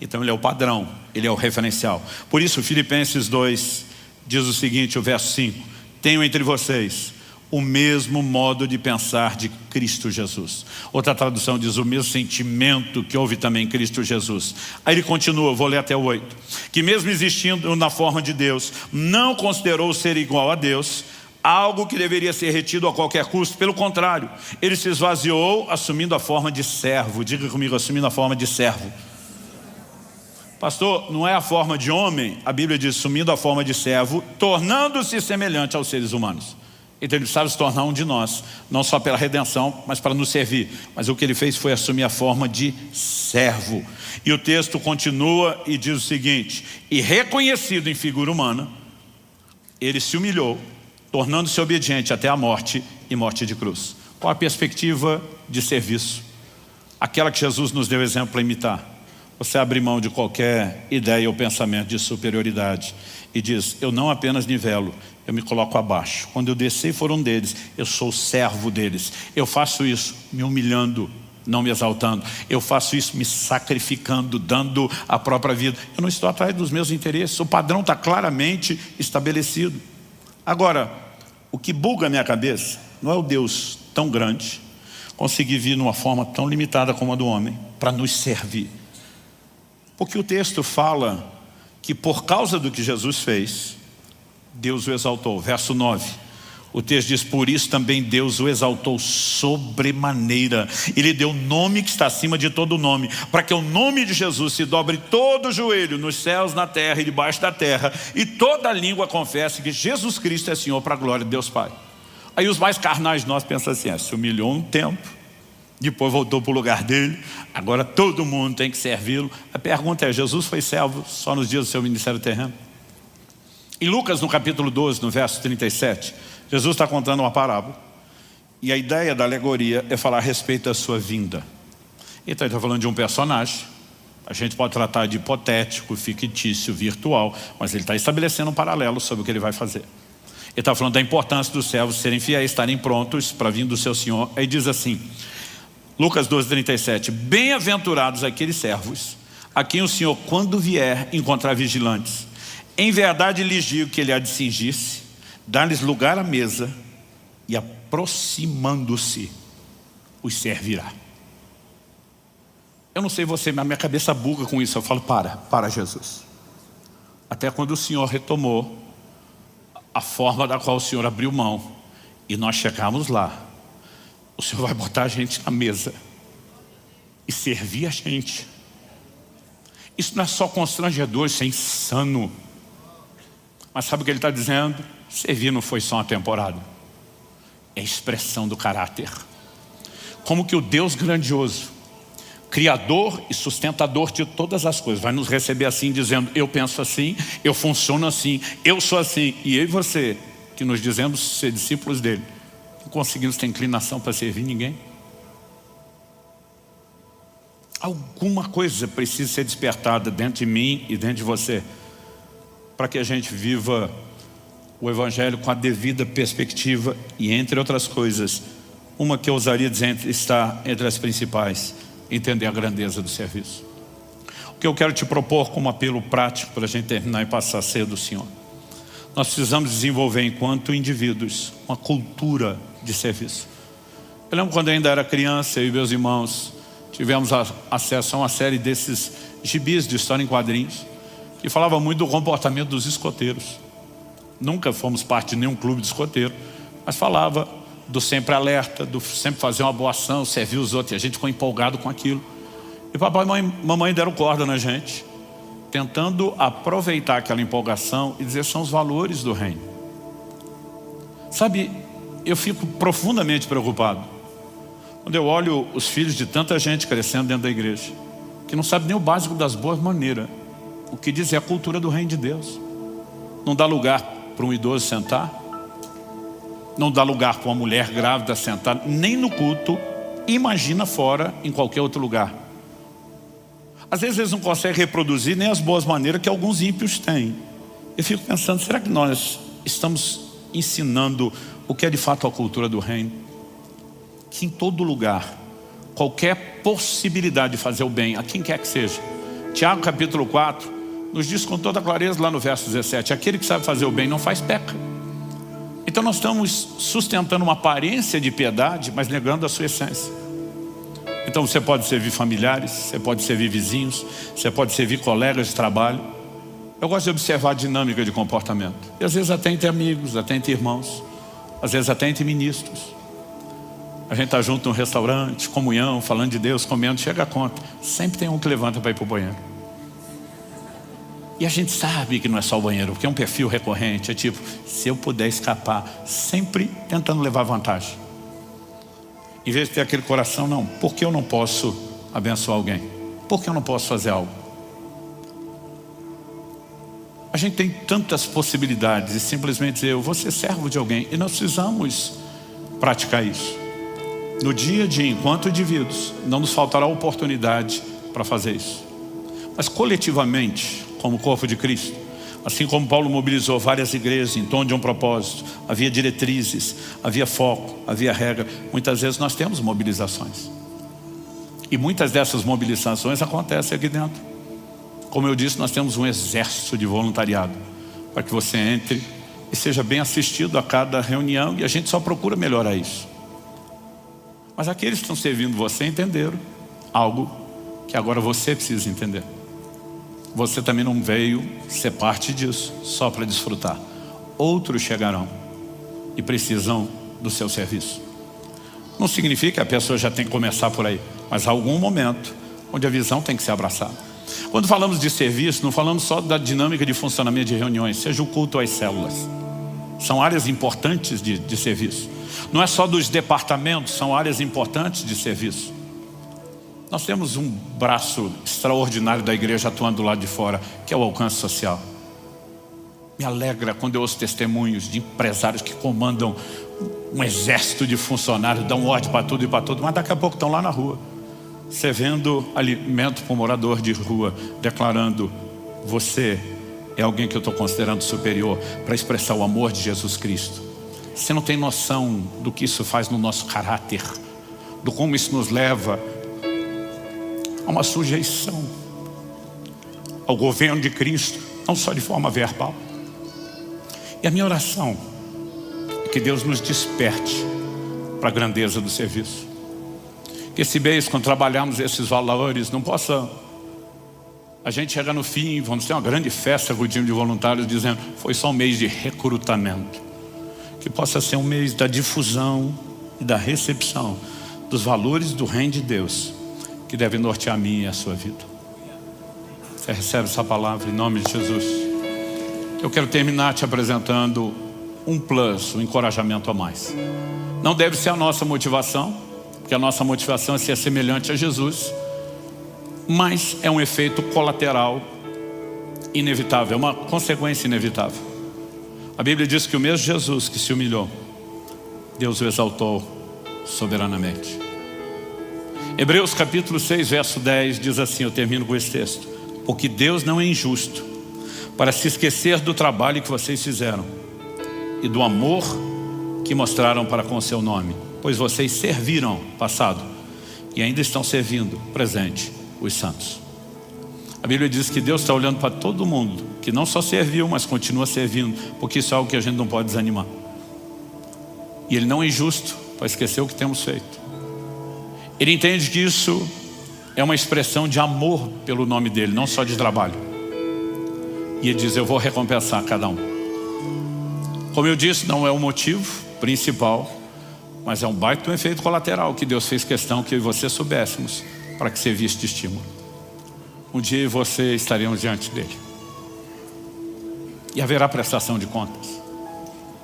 Speaker 1: Então ele é o padrão, ele é o referencial. Por isso Filipenses 2 diz o seguinte, o verso 5: tenham entre vocês o mesmo modo de pensar de Cristo Jesus. Outra tradução diz: o mesmo sentimento que houve também em Cristo Jesus. Aí ele continua, vou ler até o 8. Que mesmo existindo na forma de Deus, não considerou ser igual a Deus algo que deveria ser retido a qualquer custo. Pelo contrário, ele se esvaziou assumindo a forma de servo. Diga comigo: assumindo a forma de servo. Pastor, não é a forma de homem? A Bíblia diz: assumindo a forma de servo, tornando-se semelhante aos seres humanos. Então ele precisava se tornar um de nós, não só pela redenção, mas para nos servir. Mas o que ele fez foi assumir a forma de servo. E o texto continua e diz o seguinte: e reconhecido em figura humana, ele se humilhou, tornando-se obediente até a morte e morte de cruz. Qual a perspectiva de serviço? Aquela que Jesus nos deu exemplo para imitar. Você abre mão de qualquer ideia ou pensamento de superioridade e diz: eu não apenas nivelo, eu me coloco abaixo. Quando eu descer for um deles, eu sou servo deles. Eu faço isso me humilhando, não me exaltando. Eu faço isso me sacrificando, dando a própria vida. Eu não estou atrás dos meus interesses. O padrão está claramente estabelecido. Agora, o que buga a minha cabeça não é o Deus tão grande conseguir vir numa forma tão limitada como a do homem para nos servir. Porque o texto fala que por causa do que Jesus fez, Deus o exaltou. Verso 9, o texto diz: por isso também Deus o exaltou sobremaneira. Ele deu o nome que está acima de todo nome, para que o nome de Jesus se dobre todo o joelho, nos céus, na terra e debaixo da terra, e toda língua confesse que Jesus Cristo é Senhor, para a glória de Deus Pai. Aí os mais carnais de nós pensam assim: se humilhou um tempo, depois voltou para o lugar dele, agora todo mundo tem que servi-lo. A pergunta é: Jesus foi servo só nos dias do seu ministério terreno? Em Lucas, no capítulo 12, no verso 37, Jesus está contando uma parábola. E a ideia da alegoria é falar a respeito da sua vinda. Então ele está falando de um personagem. A gente pode tratar de hipotético, fictício, virtual, mas ele está estabelecendo um paralelo sobre o que ele vai fazer. Ele está falando da importância dos servos serem fiéis, estarem prontos para vir do seu Senhor. Aí diz assim, Lucas 12, 37, bem-aventurados aqueles servos a quem o Senhor, quando vier, encontrar vigilantes. Em verdade lhes digo que ele há de cingir-se, dar-lhes lugar à mesa e, aproximando-se, os servirá. Eu não sei você, mas a minha cabeça buga com isso. Eu falo: para Jesus. Até quando o Senhor retomou a forma da qual o Senhor abriu mão e nós chegarmos lá, o Senhor vai botar a gente na mesa. e servir a gente. Isso não é só constrangedor, isso é insano. Mas sabe o que ele está dizendo? Servir não foi só uma temporada. É a expressão do caráter. Como que o Deus grandioso, Criador e sustentador de todas as coisas, vai nos receber assim, dizendo: eu penso assim, eu funciono assim, eu sou assim. E eu e você, que nos dizemos ser discípulos dele, não conseguimos ter inclinação para servir ninguém? Alguma coisa precisa ser despertada dentro de mim e dentro de você, para que a gente viva o Evangelho com a devida perspectiva. E entre outras coisas, uma que eu ousaria dizer está entre as principais: entender a grandeza do serviço. O que eu quero te propor como apelo prático para a gente terminar e passar cedo, Senhor: nós precisamos desenvolver enquanto indivíduos uma cultura de serviço. Eu lembro quando eu ainda era criança, eu e meus irmãos tivemos acesso a uma série desses gibis de história em quadrinhos que falava muito do comportamento dos escoteiros. Nunca fomos parte de nenhum clube de escoteiro, mas falava do sempre alerta, do sempre fazer uma boa ação, servir os outros, e a gente ficou empolgado com aquilo. E papai e mamãe deram corda na gente, tentando aproveitar aquela empolgação e dizer: são os valores do reino. Sabe, eu fico profundamente preocupado quando eu olho os filhos de tanta gente crescendo dentro da igreja, que não sabe nem o básico das boas maneiras. O que diz é a cultura do reino de Deus. Não dá lugar para um idoso sentar, não dá lugar para uma mulher grávida sentar, nem no culto, imagina fora, em qualquer outro lugar. Às vezes eles não conseguem reproduzir nem as boas maneiras que alguns ímpios têm. Eu fico pensando: será que nós estamos ensinando o que é de fato a cultura do reino? Que em todo lugar, qualquer possibilidade de fazer o bem, a quem quer que seja. Tiago capítulo 4 nos diz com toda clareza lá no verso 17: aquele que sabe fazer o bem não faz peca. Então nós estamos sustentando uma aparência de piedade, mas negando a sua essência. Então você pode servir familiares, você pode servir vizinhos, você pode servir colegas de trabalho. Eu gosto de observar a dinâmica de comportamento. E às vezes até entre amigos, até entre irmãos, às vezes até entre ministros. A gente está junto num restaurante, comunhão, falando de Deus, comendo, chega a conta. Sempre tem um que levanta para ir para o banheiro. E a gente sabe que não é só o banheiro, porque é um perfil recorrente. É tipo: se eu puder escapar, sempre tentando levar vantagem. Em vez de ter aquele coração: não, por que eu não posso abençoar alguém? Por que eu não posso fazer algo? A gente tem tantas possibilidades e simplesmente dizer: eu vou ser servo de alguém. E nós precisamos praticar isso. No dia a dia, enquanto indivíduos, não nos faltará oportunidade para fazer isso. Mas coletivamente, como corpo de Cristo, assim como Paulo mobilizou várias igrejas em torno de um propósito, havia diretrizes, havia foco, havia regra. Muitas vezes nós temos mobilizações. E muitas dessas mobilizações acontecem aqui dentro. Como eu disse, nós temos um exército de voluntariado para que você entre e seja bem assistido a cada reunião, e a gente só procura melhorar isso. Mas aqueles que estão servindo você entenderam algo que agora você precisa entender. Você também não veio ser parte disso só para desfrutar. Outros chegarão e precisam do seu serviço. Não significa que a pessoa já tem que começar por aí, mas há algum momento onde a visão tem que ser abraçada. Quando falamos de serviço, não falamos só da dinâmica de funcionamento de reuniões, seja o culto às células. São áreas importantes de serviço. Não é só dos departamentos, são áreas importantes de serviço. Nós temos um braço extraordinário da igreja atuando do lado de fora, que é o alcance social. Me alegra quando eu ouço testemunhos de empresários que comandam um exército de funcionários, dão ordem para tudo e para tudo, mas daqui a pouco estão lá na rua, servindo alimento para um morador de rua, declarando: você é alguém que eu estou considerando superior, para expressar o amor de Jesus Cristo. Você não tem noção do que isso faz no nosso caráter, do como isso nos leva a uma sujeição ao governo de Cristo, não só de forma verbal. E a minha oração é que Deus nos desperte para a grandeza do serviço. Que esse mês, quando trabalharmos esses valores, não possa a gente chegar no fim, vamos ter uma grande festa com o time de voluntários dizendo: foi só um mês de recrutamento. Que possa ser um mês da difusão e da recepção dos valores do reino de Deus, que deve nortear a minha e a sua vida. Você recebe essa palavra em nome de Jesus? Eu quero terminar te apresentando um plus, um encorajamento a mais. Não deve ser a nossa motivação, porque a nossa motivação é ser semelhante a Jesus, mas é um efeito colateral inevitável, é uma consequência inevitável. A Bíblia diz que o mesmo Jesus que se humilhou, Deus o exaltou soberanamente. Hebreus capítulo 6, verso 10 diz assim, eu termino com esse texto: porque Deus não é injusto para se esquecer do trabalho que vocês fizeram e do amor que mostraram para com o seu nome, pois vocês serviram, passado, e ainda estão servindo, presente, os santos. A Bíblia diz que Deus está olhando para todo mundo, que não só serviu, mas continua servindo, porque isso é algo que a gente não pode desanimar. E Ele não é injusto para esquecer o que temos feito. Ele entende que isso é uma expressão de amor pelo nome dEle, não só de trabalho. E Ele diz, eu vou recompensar cada um. Como eu disse, não é o motivo principal, mas é um baita efeito colateral que Deus fez questão que eu e você soubéssemos, para que servisse de estímulo. Um dia eu e você estaremos diante dEle. E haverá prestação de contas.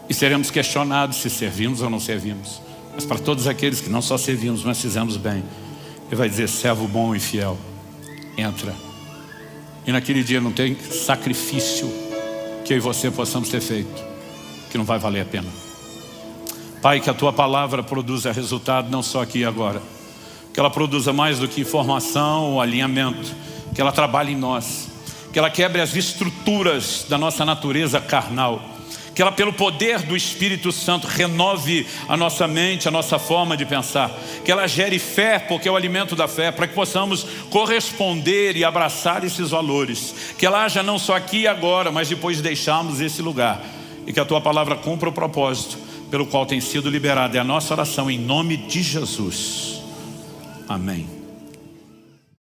Speaker 1: E seremos questionados se servimos ou não servimos. Mas para todos aqueles que não só servimos, mas fizemos bem, Ele vai dizer, servo bom e fiel, entra. E naquele dia não tem sacrifício que eu e você possamos ter feito, que não vai valer a pena. Pai, que a Tua palavra produza resultado não só aqui e agora, que ela produza mais do que informação ou alinhamento, que ela trabalhe em nós, que ela quebre as estruturas da nossa natureza carnal, que ela, pelo poder do Espírito Santo, renove a nossa mente, a nossa forma de pensar, que ela gere fé, porque é o alimento da fé, para que possamos corresponder e abraçar esses valores, que ela haja não só aqui e agora, mas depois de deixarmos esse lugar, e que a Tua palavra cumpra o propósito pelo qual tem sido liberada. É a nossa oração em nome de Jesus. Amém.